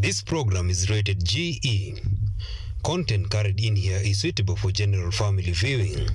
This program is rated GE. Content carried in here is suitable for general family viewing.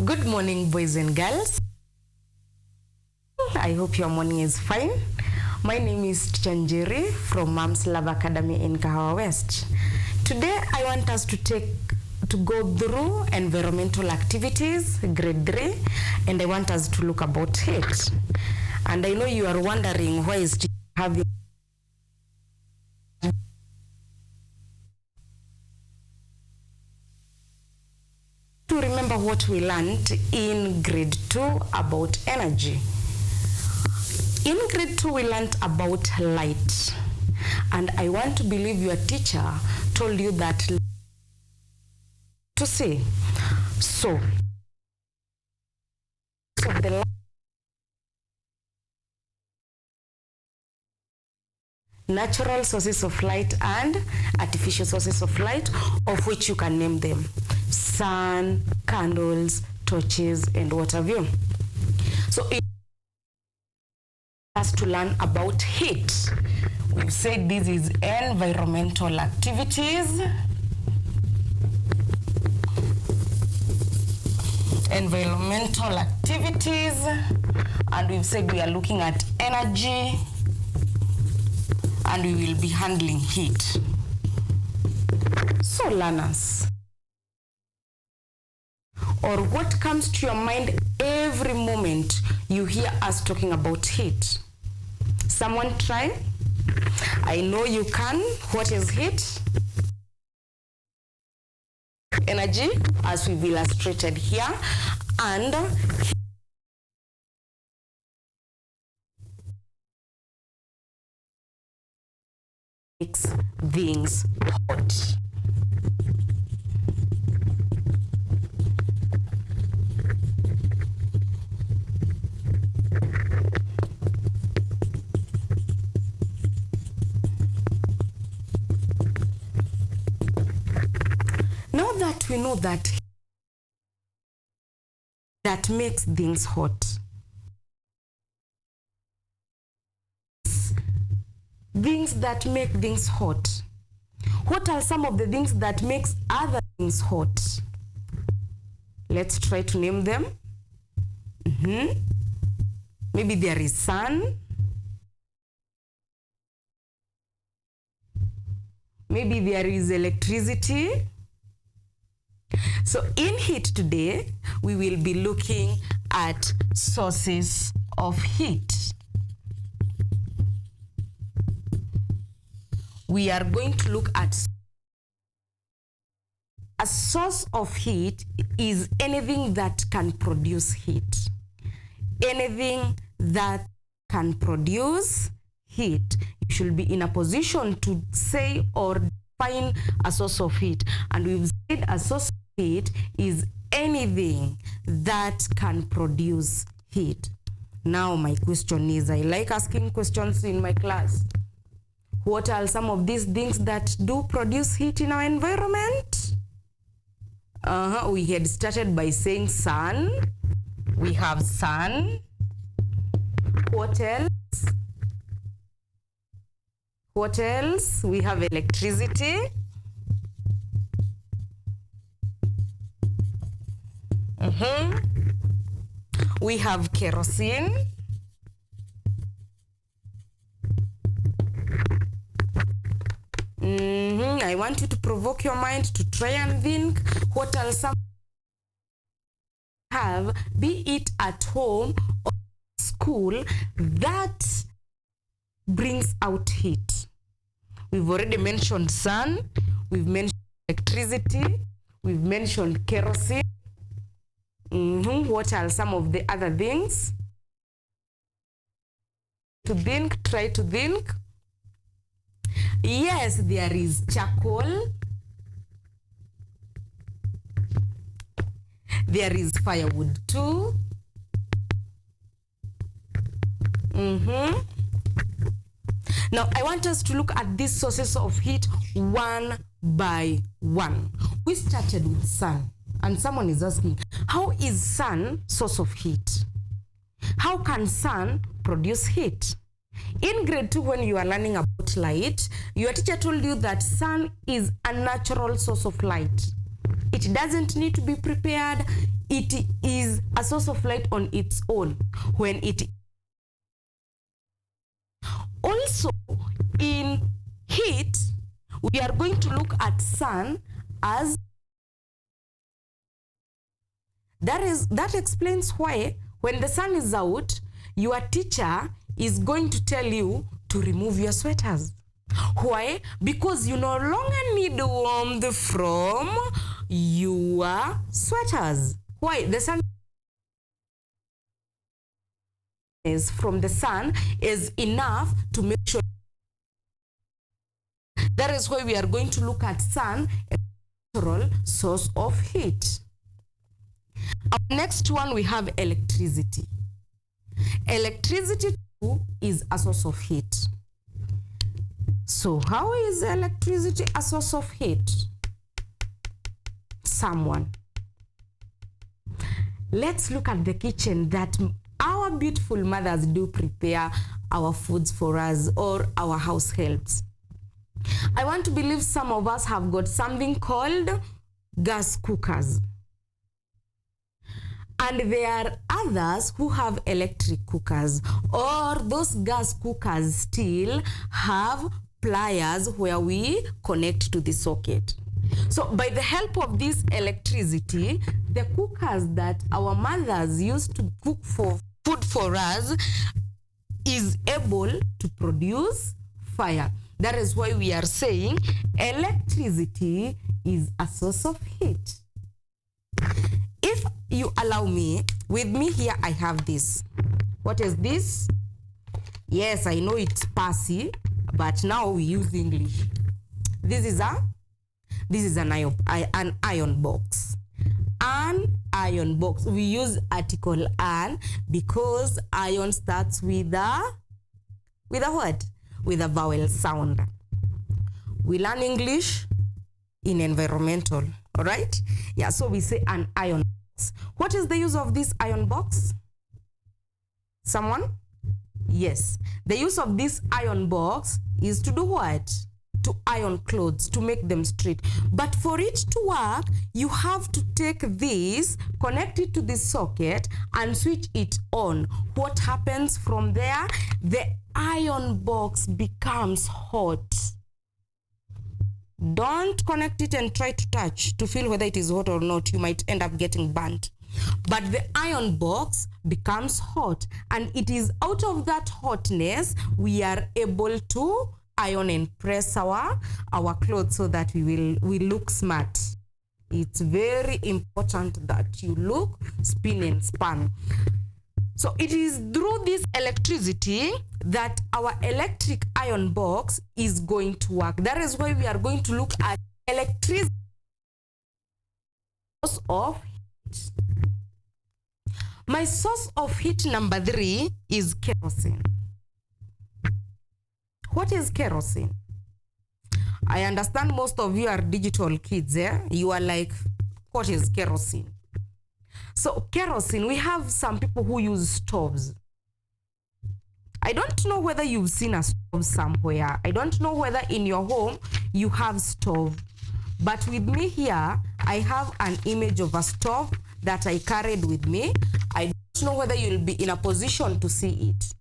Good morning, boys and girls. I hope your morning is fine. My name is Njeri from Mom's Love Academy in Kahawa West. Today, I want us to go through environmental activities, grade 3, and I want us to look about heat. And I know you are wondering why is having to remember what we learned in grade 2 about energy. In grade 2, we learned about light. And I want to believe your teacher told you that to say. So the natural sources of light and artificial sources of light, of which you can name them: sun, candles, torches, and what have you. So it has to learn about heat. We've said this is environmental activities. Environmental activities, and we've said we are looking at energy, and we will be handling heat. So learners, or what comes to your mind every moment you hear us talking about heat? Someone try? I know you can. What is heat? Energy, as we've illustrated here, and makes things hot. Now that we know that makes things hot, things that make things hot, what are some of the things that makes other things hot? Let's try to name them. Maybe there is sun. Maybe there is electricity. So in heat today, we will be looking at sources of heat. We are going to look at A source of heat is anything that can produce heat. Anything that can produce heat. You should be in a position to say or define a source of heat. And we've said a source of heat is anything that can produce heat. Now my question is, I like asking questions in my class. What are some of these things that do produce heat in our environment? We had started by saying sun. We have sun. What else? What else? We have electricity. We have kerosene. I want you to provoke your mind to try and think what else some have, be it at home or school, that brings out heat. We've already mentioned sun, we've mentioned electricity, we've mentioned kerosene. What are some of the other things? To think, try to think. Yes, there is charcoal. There is firewood too. Now, I want us to look at these sources of heat one by one. We started with sun, and someone is asking, how is sun source of heat? How can sun produce heat? In grade 2, when you are learning about light, your teacher told you that sun is a natural source of light. It doesn't need to be prepared. It is a source of light on its own. When it also in heat, we are going to look at sun as that explains why when the sun is out, your teacher is going to tell you to remove your sweaters. Why? Because you no longer need warmth from your sweaters. Why? The sun is from the sun is enough to make sure. That is why we are going to look at sun as a natural source of heat. Our next one, we have electricity. Electricity too is a source of heat. So how is electricity a source of heat? Someone. Let's look at the kitchen that our beautiful mothers do prepare our foods for us, or our house helps. I want to believe some of us have got something called gas cookers. And there are others who have electric cookers, or those gas cookers still have pliers where we connect to the socket. So by the help of this electricity, the cookers that our mothers used to cook for food for us is able to produce fire. That is why we are saying electricity is a source of heat. If you allow me, with me here I have this. What is this? Yes, I know it's Parsi, but now we use English. This is an iron box. An iron box. We use article an because iron starts with a what? With a vowel sound. We learn English in environmental, all right? Yeah, so we say an iron box. What is the use of this iron box? Someone? Yes. The use of this iron box is to do what? To iron clothes, to make them straight. But for it to work, you have to take this, connect it to the socket, and switch it on. What happens from there? The iron box becomes hot. Don't connect it and try to touch to feel whether it is hot or not. You might end up getting burnt. But the iron box becomes hot, and it is out of that hotness we are able to iron and press our clothes so that we look smart. It's very important that you look, spin and span. So it is through this electricity that our electric iron box is going to work. That is why we are going to look at electricity source of heat. My source of heat number 3 is kerosene. What is kerosene? I understand most of you are digital kids, eh? You are like, what is kerosene? So kerosene, we have some people who use stoves. I don't know whether you've seen a stove somewhere. I don't know whether in your home you have stove. But with me here, I have an image of a stove that I carried with me. I don't know whether you'll be in a position to see it.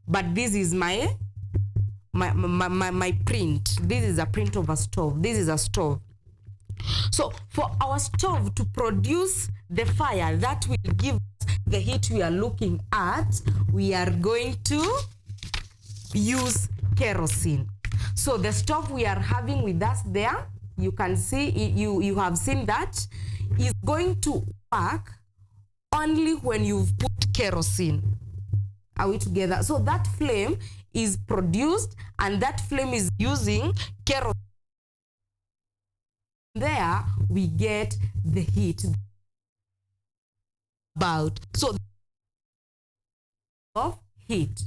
But this is my print. This is a print of a stove. This is a stove. So for our stove to produce the fire that will give us the heat we are looking at, we are going to use kerosene. So the stove we are having with us there, you can see, you have seen that, is going to work only when you've put kerosene. Are we together? So that flame is produced and that flame is using kerosene. There we get the heat about. So of heat.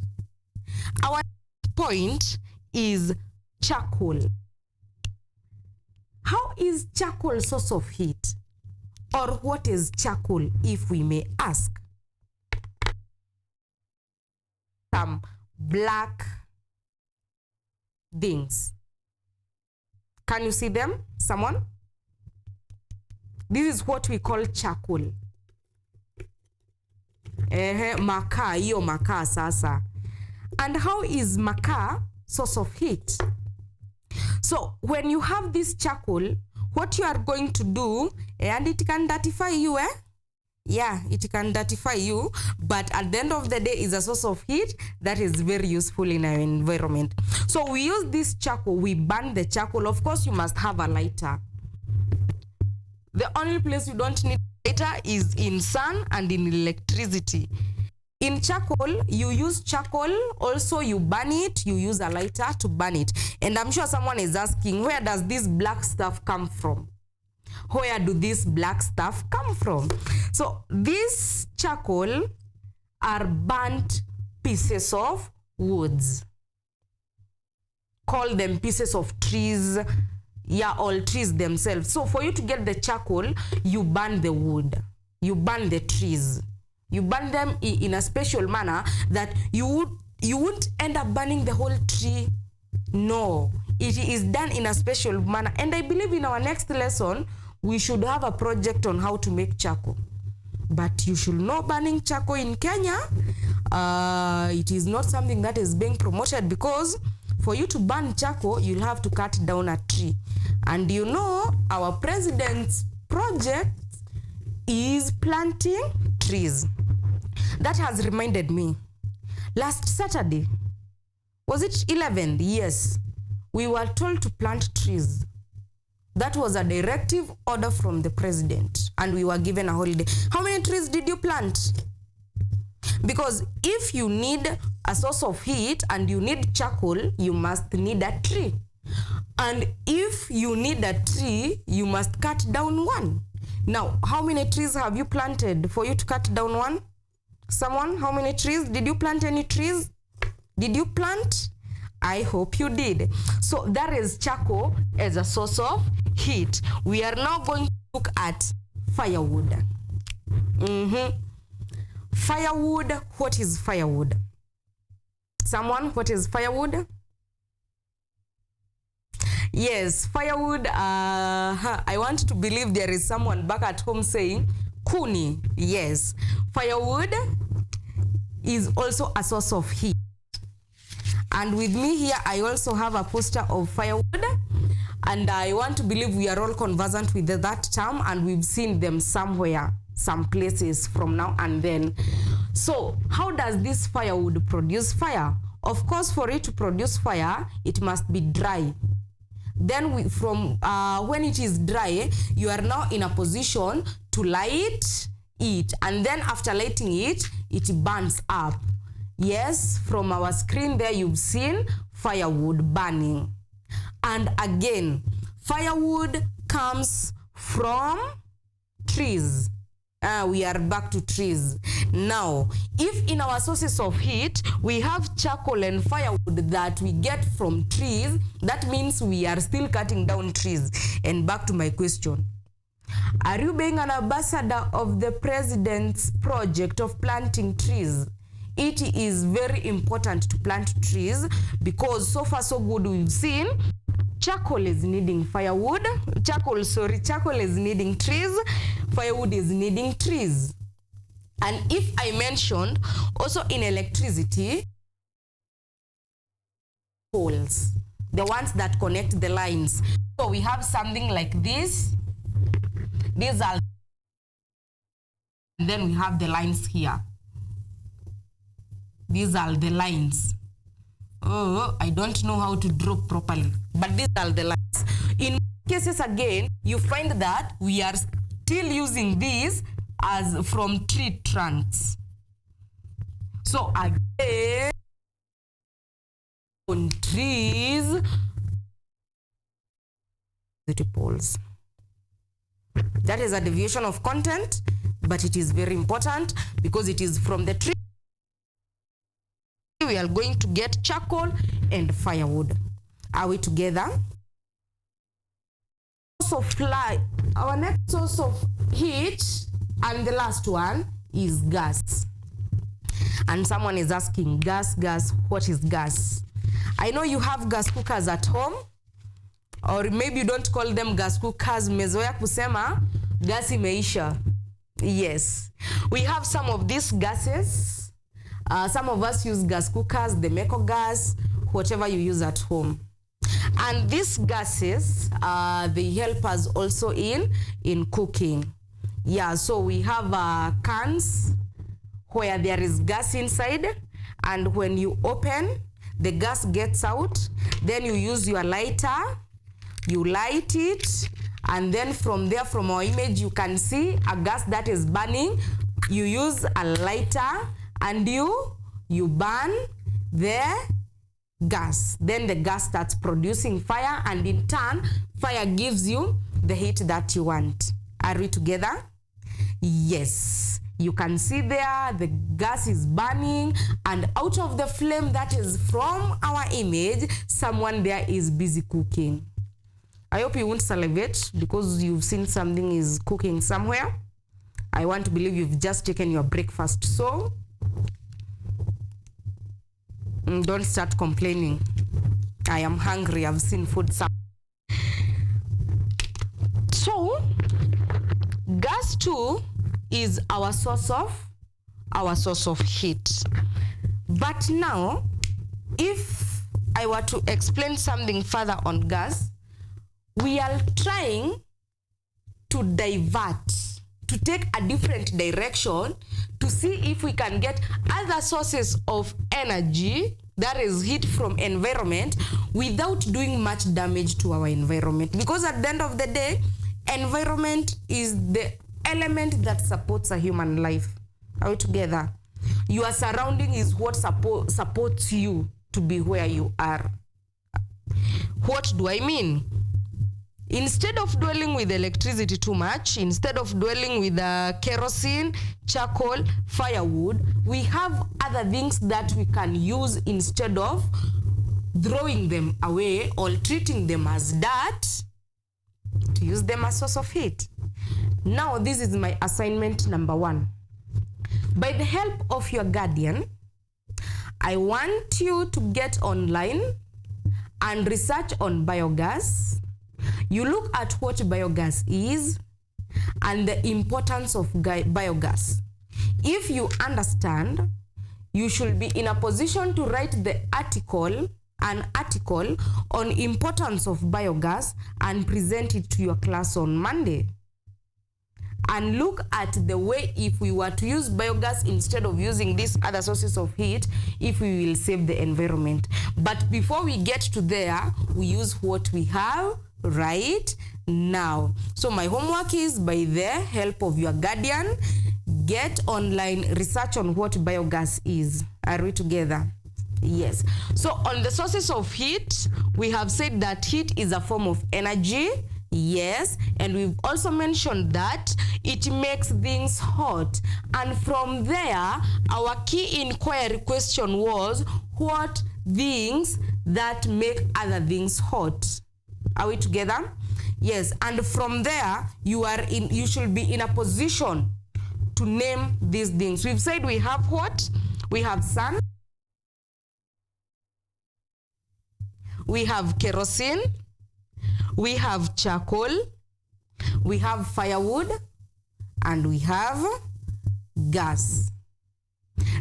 Our point is charcoal. How is charcoal source of heat? Or what is charcoal, if we may ask? Some black things. Can you see them? Someone? This is what we call charcoal. Makaa, hiyo makaa sasa. And how is makaa source of heat? So when you have this charcoal, what you are going to do, and it can dirtify you, eh? Yeah, it can dirtify you, but at the end of the day is a source of heat that is very useful in our environment. So we use this charcoal, we burn the charcoal. Of course, you must have a lighter. The only place you don't need a lighter is in sun and in electricity. In charcoal, you use charcoal, also you burn it, you use a lighter to burn it. And I'm sure someone is asking, where does this black stuff come from? Where do this black stuff come from? So this charcoal are burnt pieces of woods. Call them pieces of trees. Yeah, all trees themselves. So for you to get the charcoal, you burn the wood. You burn the trees. You burn them in a special manner that you wouldn't end up burning the whole tree. No, it is done in a special manner. And I believe in our next lesson, we should have a project on how to make charcoal. But you should know burning charcoal in Kenya, it is not something that is being promoted, because for you to burn charcoal, you'll have to cut down a tree. And you know, our president's project is planting trees. That has reminded me. Last Saturday, was it 11th? Yes. We were told to plant trees. That was a directive order from the president, and we were given a holiday. How many trees did you plant? Because if you need a source of heat and you need charcoal, you must need a tree. And if you need a tree, you must cut down one. Now, how many trees have you planted for you to cut down one? Someone, how many trees? Did you plant any trees? Did you plant? I hope you did. So that is charcoal as a source of heat. We are now going to look at firewood. Firewood, what is firewood? Someone, what is firewood? Yes, firewood, I want to believe there is someone back at home saying, kuni. Yes, firewood is also a source of heat. And with me here, I also have a poster of firewood. And I want to believe we are all conversant with that term, and we've seen them somewhere, some places from now and then. So how does this firewood produce fire? Of course, for it to produce fire, it must be dry. Then when it is dry, you are now in a position to light it. And then after lighting it, it burns up. Yes, from our screen there, you've seen firewood burning. And again, firewood comes from trees. We are back to trees. Now, if in our sources of heat, we have charcoal and firewood that we get from trees, that means we are still cutting down trees. And back to my question. Are you being an ambassador of the president's project of planting trees? It is very important to plant trees because so far so good we've seen charcoal is needing firewood. Charcoal is needing trees. Firewood is needing trees. And if I mentioned also in electricity, poles, the ones that connect the lines. So we have something like this. These are, and then we have the lines here. These are the lines. Oh, I don't know how to draw properly, but these are the lines. In cases again, you find that we are still using these as from tree trunks. So again, on trees, the poles. That is a deviation of content, but it is very important because it is from the tree. We are going to get charcoal and firewood. Are we together? So our next source of heat, and the last one is gas. And someone is asking, gas, what is gas? I know you have gas cookers at home, or maybe you don't call them gas cookers. Mezoea kusema gas imeisha. Yes, we have some of these gases. Some of us use gas cookers, the Meko gas, whatever you use at home. And these gases, they help us also in cooking. Yeah, so we have cans where there is gas inside, and when you open, the gas gets out. Then you use your lighter, you light it, and then from there, from our image, you can see a gas that is burning. You use a lighter, and you burn the gas. Then the gas starts producing fire, and in turn, fire gives you the heat that you want. Are we together? Yes. You can see there the gas is burning, and out of the flame that is from our image, someone there is busy cooking. I hope you won't salivate because you've seen something is cooking somewhere. I want to believe you've just taken your breakfast. So don't start complaining. I am hungry. I've seen food. So gas too is our source of heat. But now, if I were to explain something further on gas, we are trying to divert, to take a different direction to see if we can get other sources of energy, that is heat from environment, without doing much damage to our environment. Because at the end of the day, environment is the element that supports a human life. Are we together? Your surrounding is what supports you to be where you are. What do I mean? Instead of dwelling with electricity too much, instead of dwelling with kerosene, charcoal, firewood, we have other things that we can use instead of throwing them away or treating them as dirt, to use them as source of heat. Now, this is my assignment number 1. By the help of your guardian, I want you to get online and research on biogas. You look at what biogas is and the importance of biogas. If you understand, you should be in a position to write an article on importance of biogas and present it to your class on Monday. and look at the way if we were to use biogas instead of using these other sources of heat, if we will save the environment. But before we get to there, we use what we have right now. So my homework is, by the help of your guardian, get online research on what biogas is. Are we together? Yes. So on the sources of heat, we have said that heat is a form of energy. Yes. And we've also mentioned that it makes things hot. And from there, our key inquiry question was, what things that make other things hot? Are we together? Yes. And from there, you should be in a position to name these things. We've said we have what? We have sun. We have kerosene. We have charcoal. We have firewood. And we have gas.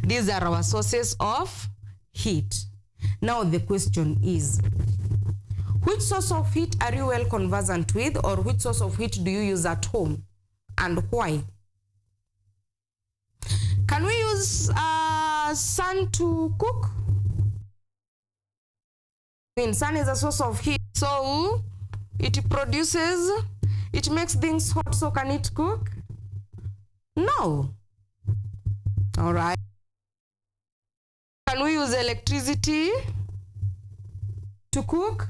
These are our sources of heat. Now the question is, which source of heat are you well conversant with, or which source of heat do you use at home and why? Can we use sun to cook? I mean, sun is a source of heat, so it makes things hot, so can it cook? No. All right. Can we use electricity to cook?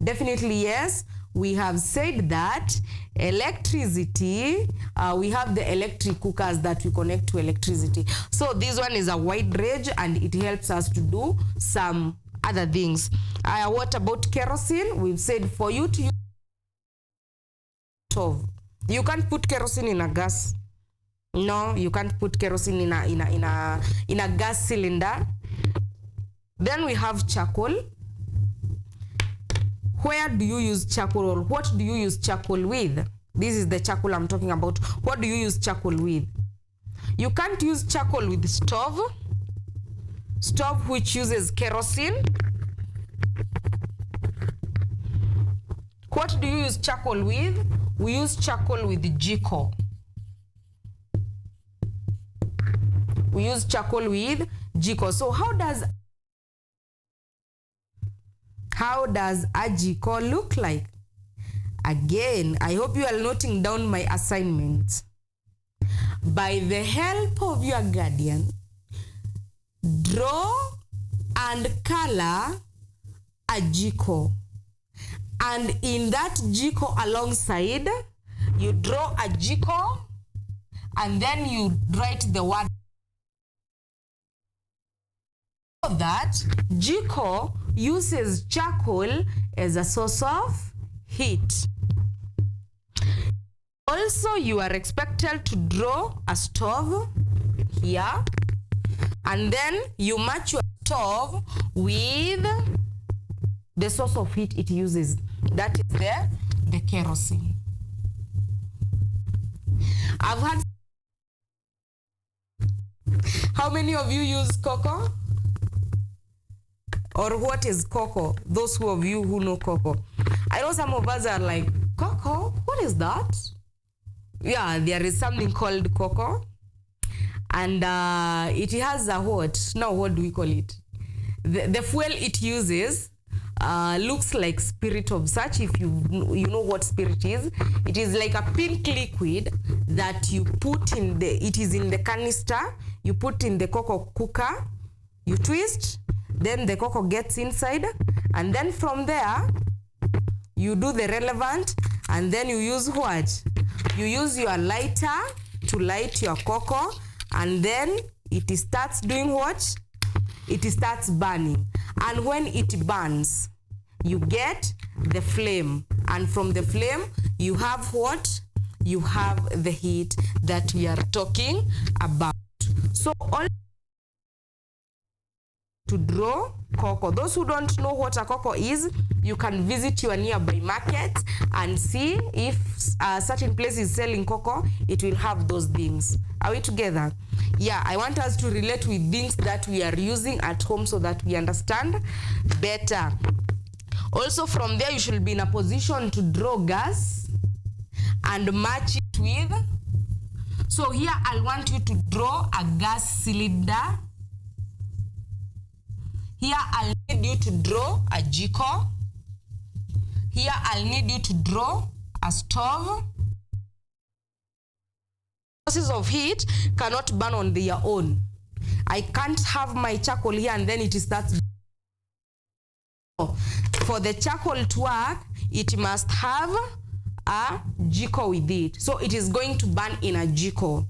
Definitely yes. We have said that electricity, we have the electric cookers that we connect to electricity. So this one is a wide range and it helps us to do some other things. What about kerosene? We've said for you to use stove. You can't put kerosene in a gas. No, you can't put kerosene in a gas cylinder. Then we have charcoal. Where do you use charcoal, or what do you use charcoal with? This is the charcoal I'm talking about. What do you use charcoal with? You can't use charcoal with stove. Stove which uses kerosene. What do you use charcoal with? We use charcoal with jiko. We use charcoal with jiko. So how does a jiko look like? Again, I hope you are noting down my assignment. By the help of your guardian, draw and color a jiko. And in that jiko alongside, you draw a jiko and then you write the word. So that jiko uses charcoal as a source of heat. Also, you are expected to draw a stove here, and then you match your stove with the source of heat it uses. That is the kerosene. I've had. How many of you use cocoa? Or what is cocoa? Those of you who know cocoa. I know some of us are like, cocoa? What is that? Yeah, there is something called cocoa. And it has a what? Now, what do we call it? The fuel it uses looks like spirit of such. If you know what spirit is, it is like a pink liquid that you put in it is in the canister. You put in the cocoa cooker, you twist, then the cocoa gets inside, and then from there you do the relevant, and then you use what? You use your lighter to light your cocoa, and then it starts doing what? It starts burning. And when it burns, you get the flame, and from the flame you have what? You have the heat that we are talking about. So all to draw cocoa. Those who don't know what a cocoa is, you can visit your nearby market and see if a certain place is selling cocoa, it will have those things. Are we together? Yeah, I want us to relate with things that we are using at home so that we understand better. Also from there, you should be in a position to draw gas and match it with So here I want you to draw a gas cylinder. Here I'll need you to draw a jiko. Here I'll need you to draw a stove. Sources of heat cannot burn on their own. I can't have my charcoal here and then it starts. For the charcoal to work, it must have a jiko with it. So it is going to burn in a jiko.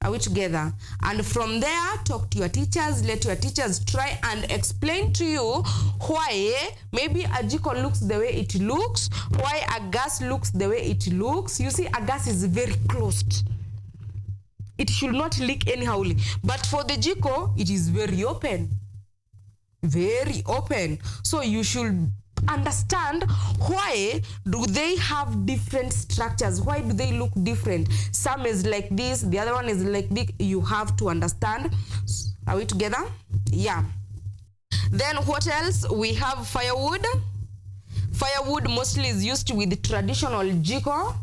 Are we together? And from there, talk to your teachers. Let your teachers try and explain to you why maybe a jiko looks the way it looks, why a gas looks the way it looks. You see, a gas is very closed. It should not leak anyhow. But for the jiko, it is very open. Very open. So you should understand why do they have different structures, why do they look different. Some is like this, the other one is like this. You have to understand. Are we together? Yeah. Then what else? We have firewood. Firewood mostly is used with the traditional jiko.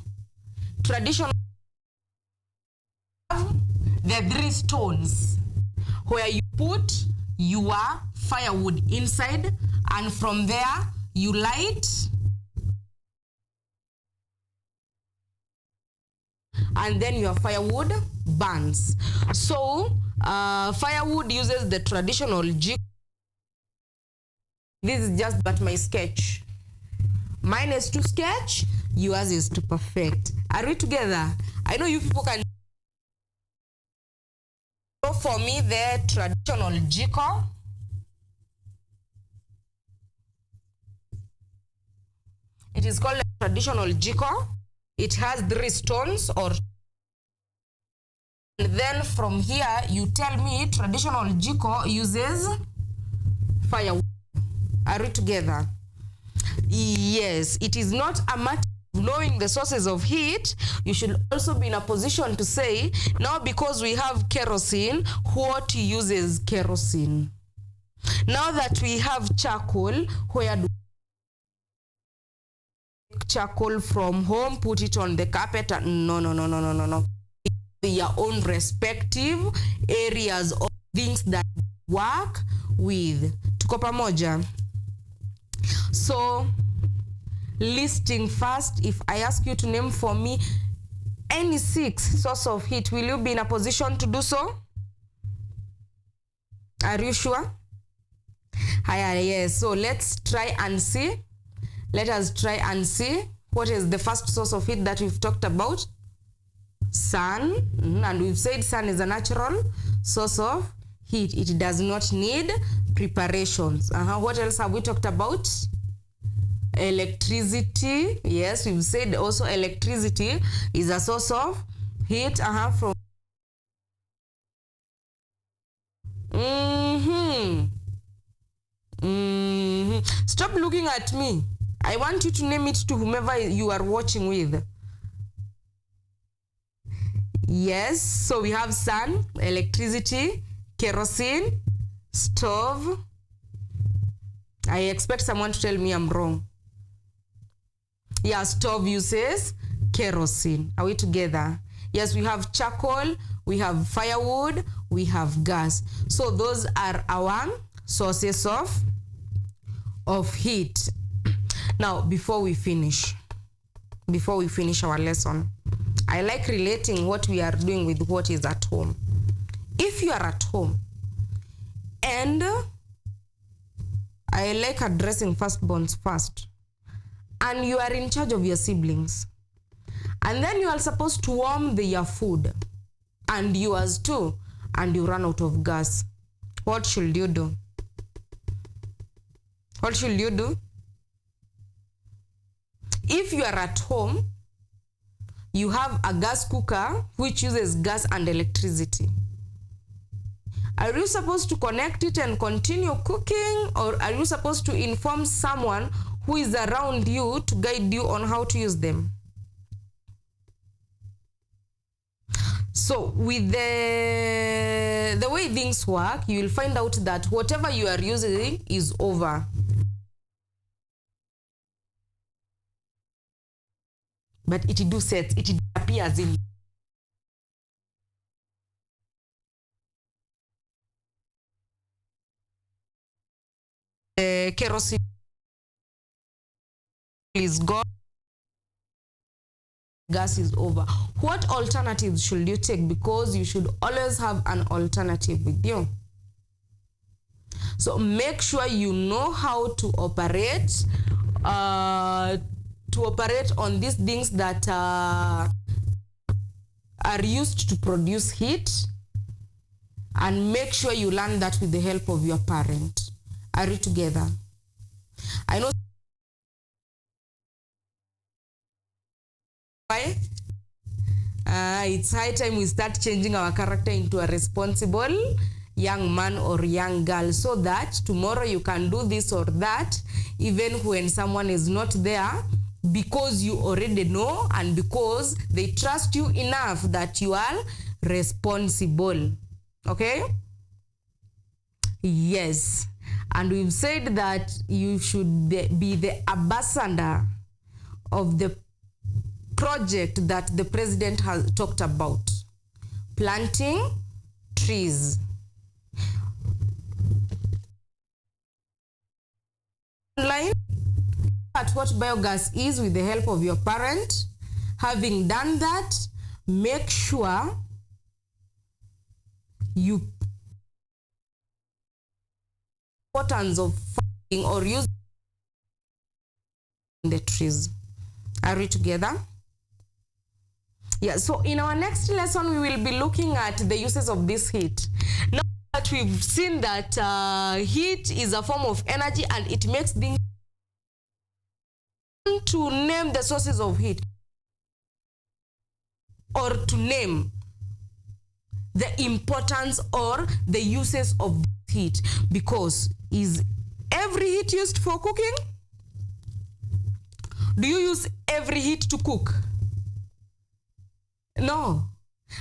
Traditional, the 3 stones where you put your firewood inside, and from there you light, and then your firewood burns. So firewood uses the traditional jiko. This is just but my sketch. Mine is to sketch, yours is to perfect. Are we together? I know you people can. So for me, the traditional jiko. It is called a traditional jiko. It has 3 stones, or and then from here you tell me traditional jiko uses firewood. Are we together? Yes, it is not a matter of knowing the sources of heat. You should also be in a position to say, now because we have kerosene, what uses kerosene? Now that we have charcoal, where do charcoal from home, put it on the carpet? No. Your own respective areas of things that work with. Tuko pamoja? So listing first, if I ask you to name for me any 6 source of heat, will you be in a position to do so? Are you sure? Yes, so let's try and see. Let us try and see what is the first source of heat that we've talked about. Sun. And we've said sun is a natural source of heat. It does not need preparations. What else have we talked about? Electricity. Yes, we've said also electricity is a source of heat. From Stop looking at me. I want you to name it to whomever you are watching with. Yes, so we have sun, electricity, kerosene, stove. I expect someone to tell me I'm wrong. Yeah, stove uses kerosene. Are we together? Yes, we have charcoal, we have firewood, we have gas. So those are our sources of heat. Now, before we finish our lesson, I like relating what we are doing with what is at home. If you are at home, and I like addressing firstborns first, and you are in charge of your siblings, and then you are supposed to warm their food, and yours too, and you run out of gas, what should you do? What should you do? If you are at home, you have a gas cooker which uses gas and electricity. Are you supposed to connect it and continue cooking, or are you supposed to inform someone who is around you to guide you on how to use them? So with the way things work, you will find out that whatever you are using is over. But it appears in kerosene is gone, gas is over. What alternatives should you take? Because you should always have an alternative with you. So make sure you know how to operate on these things that are used to produce heat, and make sure you learn that with the help of your parent. Are you together? I know why. It's high time we start changing our character into a responsible young man or young girl, so that tomorrow you can do this or that, even when someone is not there, because you already know and because they trust you enough that you are responsible. Okay? Yes. And we've said that you should be the ambassador of the project that the president has talked about, planting trees. Online at what biogas is with the help of your parent. Having done that, make sure you importance of farming or using the trees. Are we together? Yeah, so in our next lesson, we will be looking at the uses of this heat. Now that we've seen that heat is a form of energy and it makes things, to name the sources of heat or to name the importance or the uses of heat, because is every heat used for cooking? Do you use every heat to cook? No.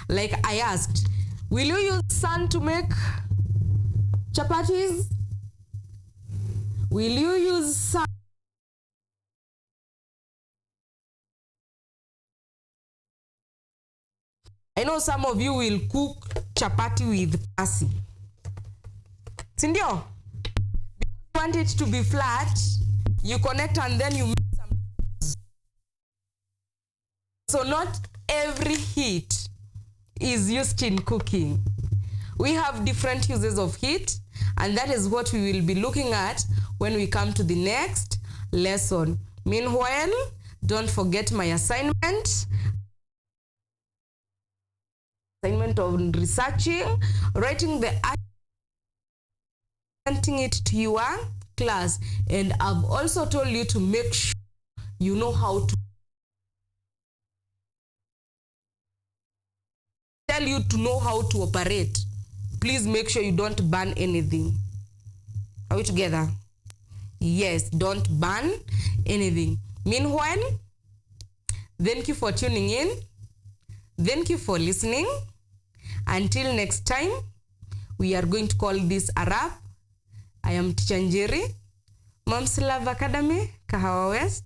Like I asked, will you use sun to make chapatis? Will you use sun? I know some of you will cook chapati with pasi. Sindio? Because you want it to be flat, you connect and then you make some. So not every heat is used in cooking. We have different uses of heat, and that is what we will be looking at when we come to the next lesson. Meanwhile, don't forget my assignment on researching, writing the presenting it to your class. And I've also told you to make sure you know how to tell you to know how to operate. Please make sure you don't burn anything. Are we together? Yes, don't burn anything. Meanwhile, thank you for tuning in. Thank you for listening. Until next time, we are going to call this a wrap. I am Teacher Njeri, Mom's Love Academy, Kahawa West.